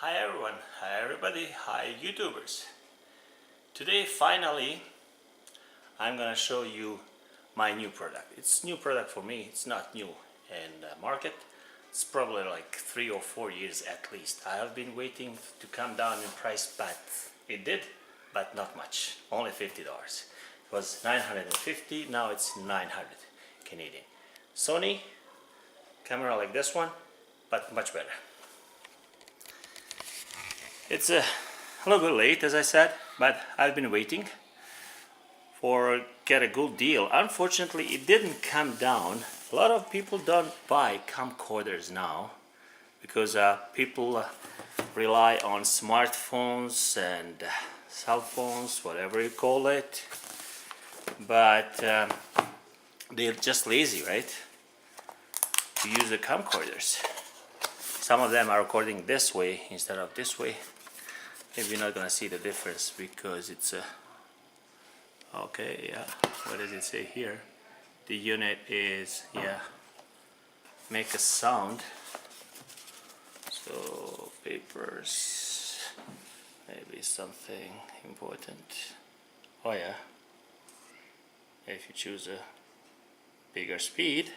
Hi everyone, hi everybody, hi YouTubers. Today finally I'm gonna show you my new product. It's new product for me, it's not new in the market. It's probably like 3 or 4 years at least. I have been waiting to come down in price, but it did, but not much, only $50. It was $950, now it's 900 Canadian. Sony camera like this one, but much better. It's a little bit late, as I said, but I've been waiting for get a good deal. Unfortunately, it didn't come down. A lot of people don't buy camcorders now because people rely on smartphones and cell phones, whatever you call it. But they're just lazy, right? To use the camcorders. Some of them are recording this way instead of this way. Maybe you're not gonna see the difference because it's a okay, yeah, what does it say here? The unit is, yeah, make a sound. So papers, maybe something important. Oh yeah, if you choose a bigger speed,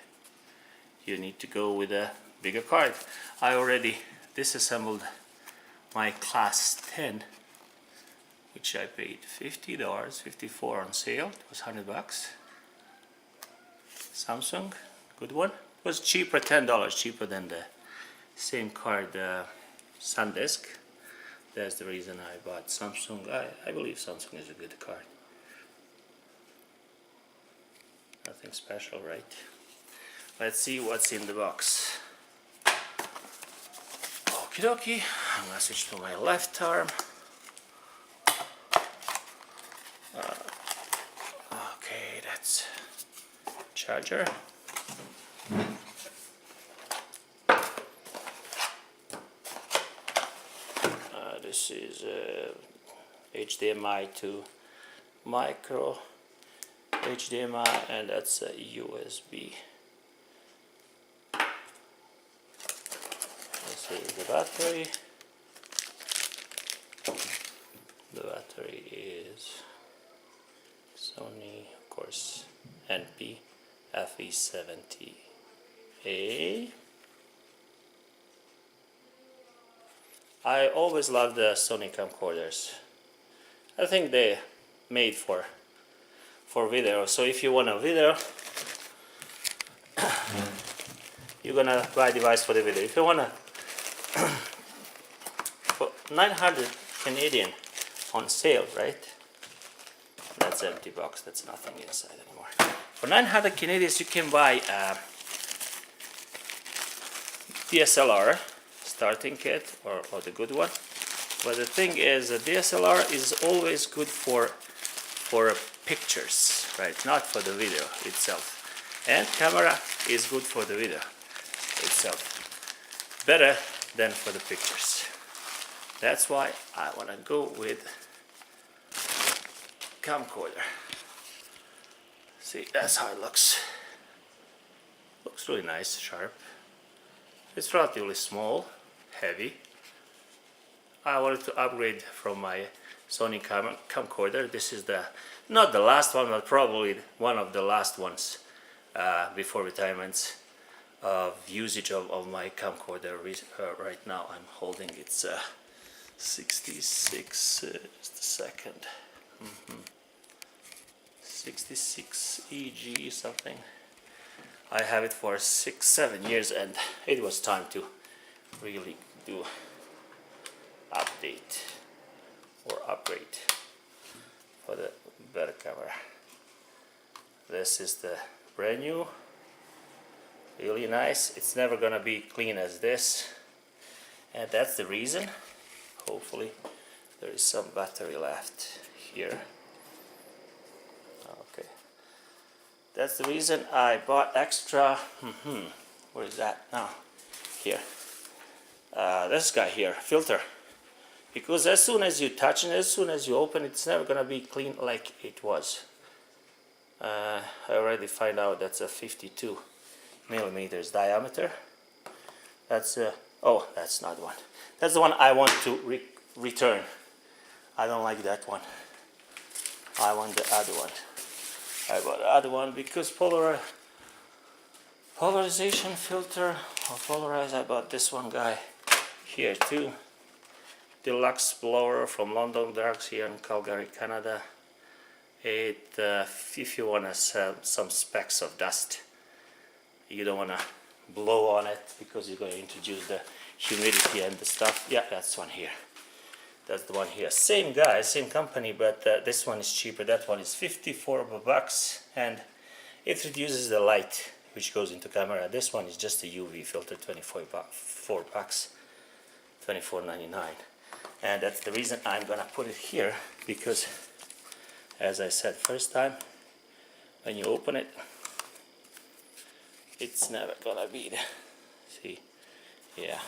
you need to go with a bigger card. I already disassembled my class 10, which I paid $50, $54 on sale. It was $100. Samsung, good one. It was cheaper, $10 cheaper than the same card, SanDisk. That's the reason I bought Samsung. I believe Samsung is a good card. Nothing special, right? Let's see what's in the box. Okie dokie, I'm gonna switch to my left arm. Okay, that's charger. This is HDMI to micro HDMI, and that's a USB. This is the battery. The battery is Sony, of course, NP FE70A. I always loved the Sony camcorders. I think they're made for video. So if you want a video, you're gonna buy a device for the video. If you wanna, for 900 Canadian on sale, right? That's an empty box. That's nothing inside anymore. For 900 Canadians, you can buy a DSLR starting kit or the good one. But the thing is, a DSLR is always good for pictures, right? Not for the video itself. And camera is good for the video itself. Better than for the pictures. That's why I want to go with camcorder. See, that's how it looks. Looks really nice, sharp. It's relatively small, heavy. I wanted to upgrade from my Sony camcorder. This is not the last one, but probably one of the last ones before retirements of usage of my camcorder. Right now I'm holding it's 66, just a second, 66 EG something. I have it for 6-7 years, and it was time to really do update or upgrade for the better camera. This is the brand new, really nice. It's never gonna be clean as this, and that's the reason. Hopefully there is some battery left here. Okay, that's the reason I bought extra. Where is that now? Here, this guy here, filter, because as soon as you touch it, as soon as you open it, it's never gonna be clean like it was. I already find out that's a 52 millimeters diameter. That's Oh, that's not one. That's the one I want to return. I don't like that one. I want the other one. I want the other one because polarization filter or polarize. I bought this one guy here too. Deluxe blower from London Darks here in Calgary, Canada. If you want to sell some specks of dust, you don't want to blow on it because you're going to introduce the humidity and the stuff. Yeah, that's one here. That's the one here. Same guy, same company, but this one is cheaper. That one is $54 and it reduces the light which goes into camera. This one is just a UV filter, $24, $24.99. And that's the reason I'm gonna put it here, because as I said first time, when you open it, it's never gonna be there. See, yeah,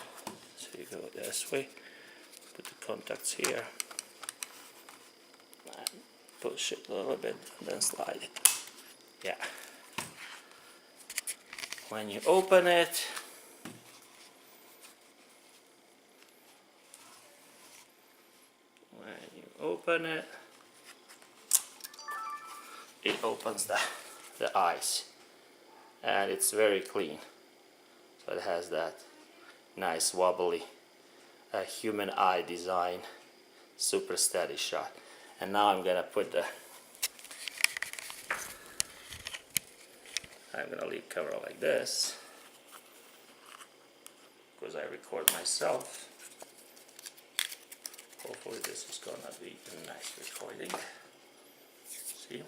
so you go this way, put the contacts here, and push it a little bit and then slide it. Yeah, when you open it, it opens the eyes, and it's very clean. So it has that nice wobbly human eye design, super steady shot. And now I'm gonna put I'm gonna leave camera like this because I record myself. Hopefully this is gonna be a nice recording. See?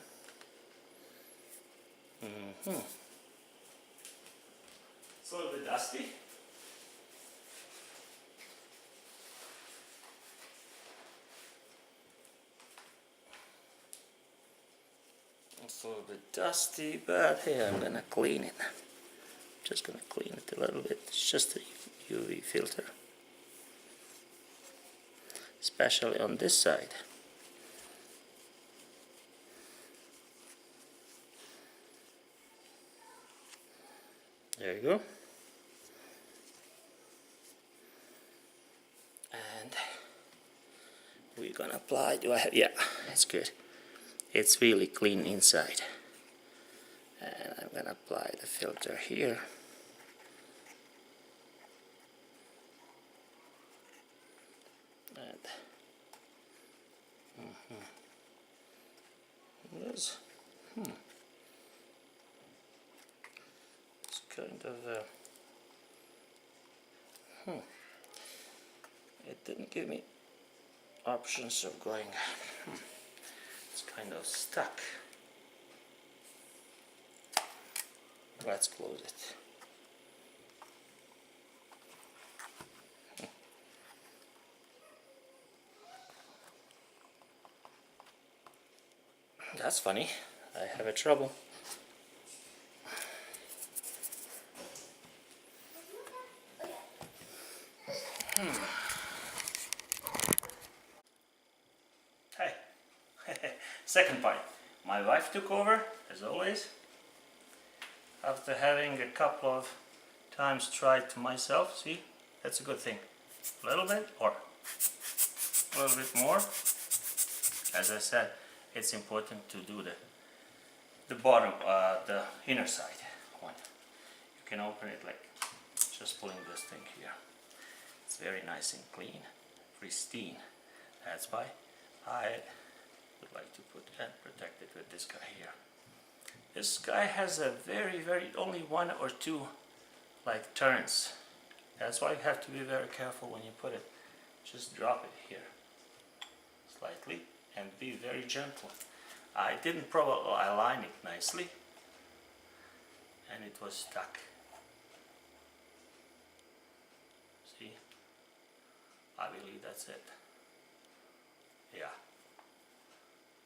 It's a little bit dusty. It's a little bit dusty, but hey, I'm gonna clean it. Just gonna clean it a little bit. It's just a UV filter, especially on this side. There you go. And we're gonna apply. Do I have? Yeah, that's good. It's really clean inside. And I'm gonna apply the filter here. And this. It's kind of it didn't give me options of going. It's kind of stuck. Let's close it. That's funny. I have a trouble. Hey, second part. My wife took over, as always. After having a couple of times tried to myself, see, that's a good thing. A little bit or a little bit more. As I said, it's important to do the bottom, the inner side one. You can open it like just pulling this thing here. It's very nice and clean, pristine. That's why I would like to put and protect it with this guy here. This guy has a very only one or two like turns. That's why you have to be very careful when you put it. Just drop it here slightly and be very gentle. I didn't probably align it nicely and it was stuck. See? I believe that's it. Yeah.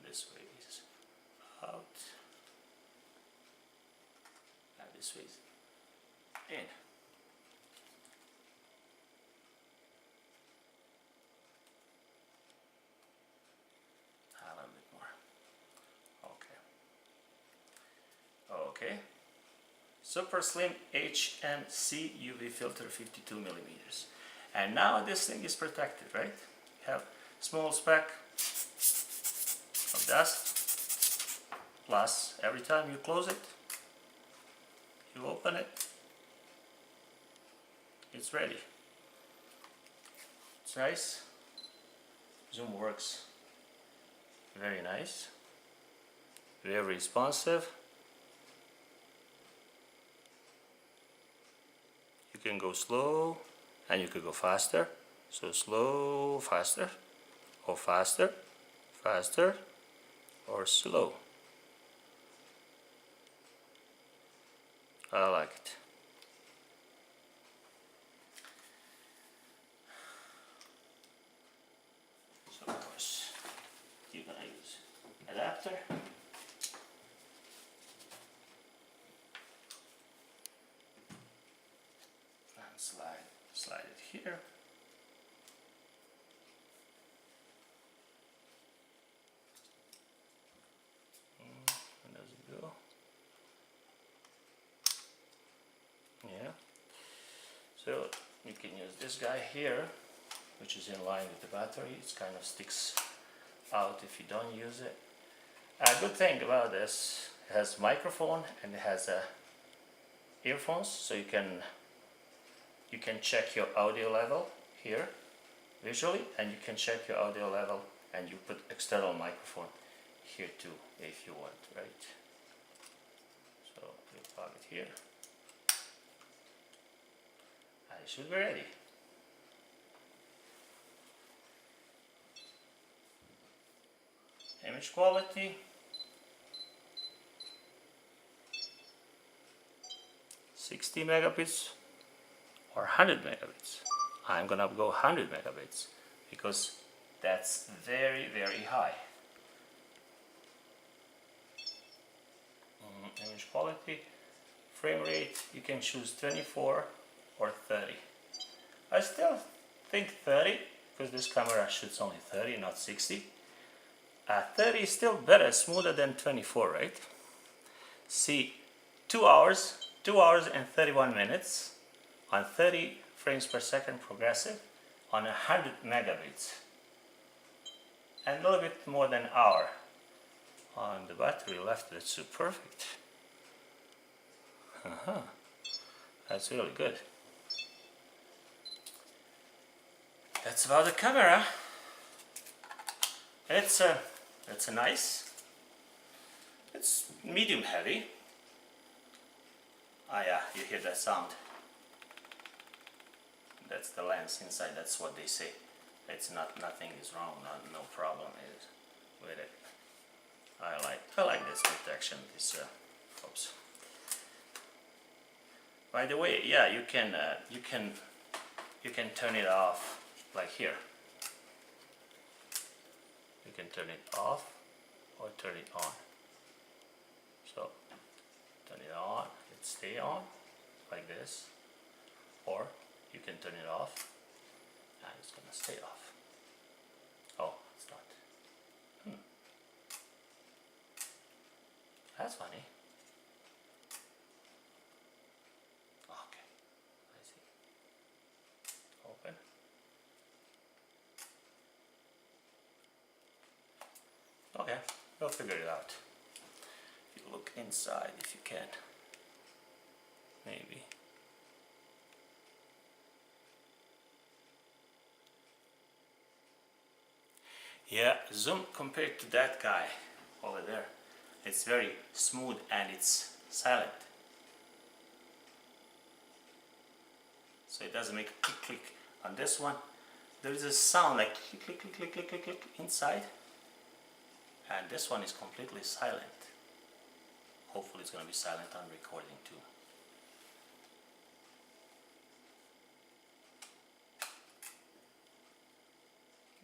This way is out. And this way is in. A little bit more. Okay. Okay. Super Slim HNC UV filter 52 millimeters. And now this thing is protected, right? You have small speck of dust, plus every time you close it, you open it, it's ready. It's nice. Zoom works very nice, very responsive. You can go slow and you could go faster. So slow, faster, or faster, faster, or slow. I like it. So of course you're gonna use adapter. And slide it here. Where does it go? Yeah. So you can use this guy here, which is in line with the battery. It kind of sticks out if you don't use it. A good thing about this, it has microphone and it has earphones, so you can check your audio level here visually, and you can check your audio level, and you put external microphone here too if you want, right? So you plug it here, and it should be ready. Image quality, 60 megabits or 100 megabits. I'm gonna go 100 megabits because that's very, very high. Image quality, frame rate, you can choose 24 or 30. I still think 30 because this camera shoots only 30, not 60. 30 is still better, smoother than 24, right? See, 2 hours and 31 minutes on 30 frames per second progressive on 100 megabits, and a little bit more than an hour on the battery left. That's perfect. That's really good. That's about the camera. It's a nice. It's medium heavy. Ah yeah, you hear that sound. That's the lens inside. That's what they say. It's not. Nothing is wrong. No problem is with it. I like this protection. This oops. By the way, yeah, you can turn it off like here. You can turn it off or turn it on. So turn it on, it stay on like this, or you can turn it off and it's gonna stay off. Oh, it's not. That's funny. Okay, I see. Open. Okay, we'll figure it out. If you look inside, if you can, maybe. Yeah, zoom compared to that guy over there, it's very smooth and it's silent. So it doesn't make a click click. On this one, there is a sound like click click click click click click, click inside. And this one is completely silent. Hopefully it's going to be silent on recording too.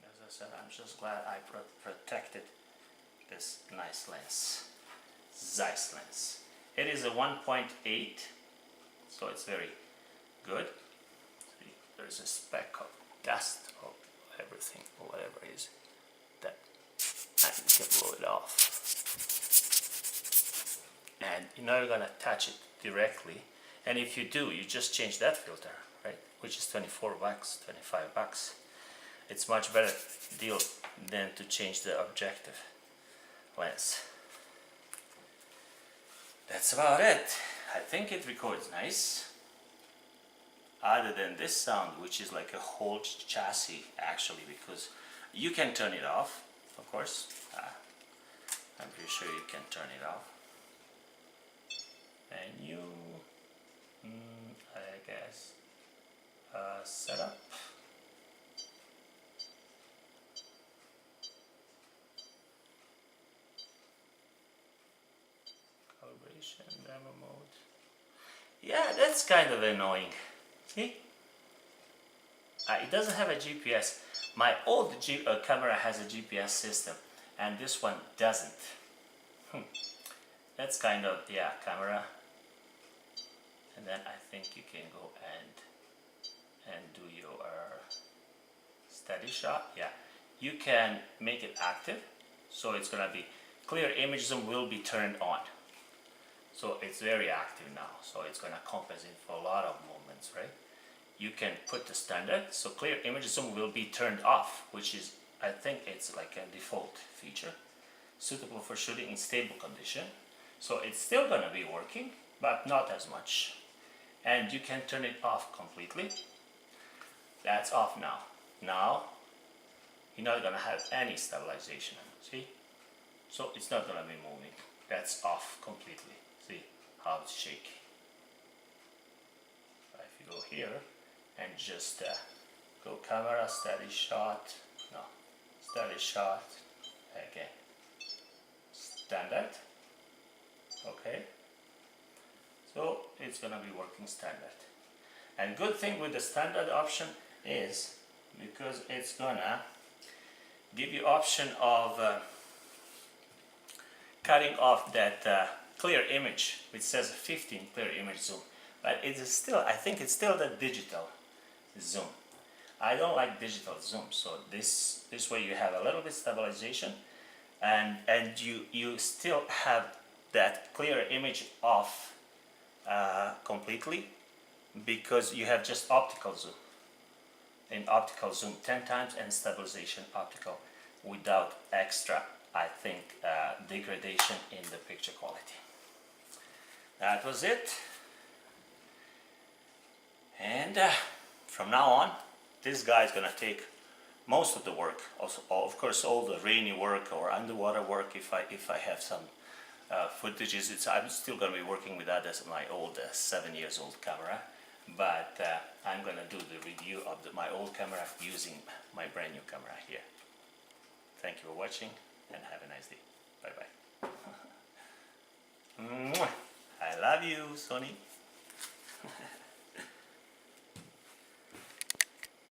As I said, I'm just glad I protected this nice lens. ZEISS lens. It is a 1.8, so it's very good. See, there's a speck of dust of everything, or whatever it is, that and you can blow it off. And you're not going to touch it directly, and if you do, you just change that filter, right? Which is 24 bucks, 25 bucks. It's much better deal than to change the objective lens. That's about it. I think it records nice. Other than this sound, which is like a whole chassis actually, because you can turn it off, of course. I'm pretty sure you can turn it off. And you, I guess, setup. Calibration, demo mode. Yeah, that's kind of annoying. See? It doesn't have a GPS. My old camera has a GPS system, and this one doesn't. That's kind of, yeah, camera. And then I think you can go and do your steady shot. Yeah, you can make it active, so it's gonna be clear image zoom will be turned on. So it's very active now, so it's gonna compensate for a lot of movements, right? You can put the standard, so clear image zoom will be turned off, which is, I think it's like a default feature, suitable for shooting in stable condition. So it's still gonna be working, but not as much. And you can turn it off completely. That's off now. Now, you're not gonna have any stabilization, see? So it's not gonna be moving. That's off completely. See how it's shaky. If you go here and just go camera, steady shot, no, steady shot, okay, standard, okay, so it's gonna be working standard. And good thing with the standard option is because it's gonna give you option of cutting off that clear image, which says 15 clear image zoom, but it is still, I think it's still the digital zoom. I don't like digital zoom, so this way you have a little bit stabilization, and you still have that clear image off completely, because you have just optical zoom. In optical zoom 10 times and stabilization optical without extra, I think, degradation in the picture quality. That was it. And from now on, this guy is gonna take most of the work. Also, of course, all the rainy work or underwater work. If I have some footages, I'm still gonna be working with that as my old 7 years old camera. But I'm gonna do the review of my old camera using my brand new camera here. Thank you for watching and have a nice day. Bye bye. I love you, Sony.